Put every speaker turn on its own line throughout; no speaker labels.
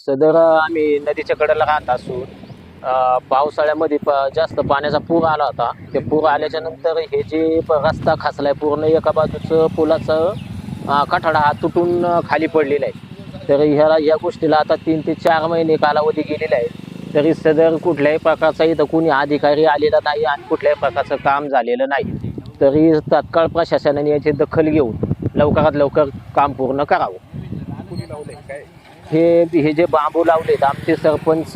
सदर आम्ही नदीच्या कडेला राहत असून पावसाळ्यामध्ये जास्त पाण्याचा पूर आला होता. ते पूर आल्याच्या नंतर हे जे रस्ता खचलाय पूर्ण, एका बाजूचं पुलाचं कठाडा हा तुटून खाली पडलेला आहे. तर या गोष्टीला आता 3 ते 4 महिने कालावधी गेलेला आहे. तरी सदर कुठल्याही प्रकारचा इथं कोणी अधिकारी आलेला नाही आणि कुठल्याही प्रकारचं काम झालेलं नाही. तरी तात्काळ प्रशासनाने याची दखल घेऊन लवकरात लवकर काम पूर्ण करावं. हे जे बांबू लावलेत, आमचे सरपंच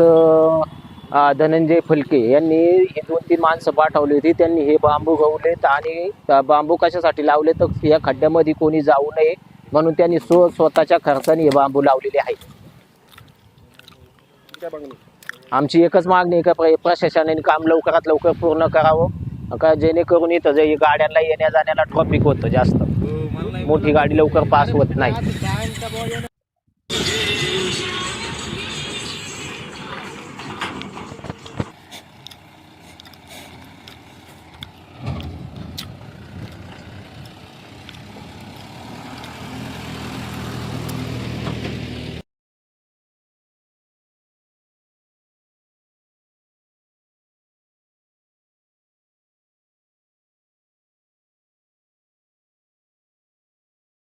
धनंजय फलके यांनी हे 2-3 माणसं पाठवली होती. त्यांनी हे बांबू गवलेत आणि बांबू कशासाठी लावले तर या खड्ड्यामध्ये कोणी जाऊ नये म्हणून त्यांनी स्वतःच्या खर्चाने हे बांबू लावलेले आहेत. आमची एकच मागणी आहे का प्रशासनाने काम लवकरात लवकर पूर्ण करावं, का जेणेकरून इथं जे गाड्यांना येण्या जाण्याला ट्रॉफिक होतं, जास्त मोठी गाडी लवकर पास होत नाही.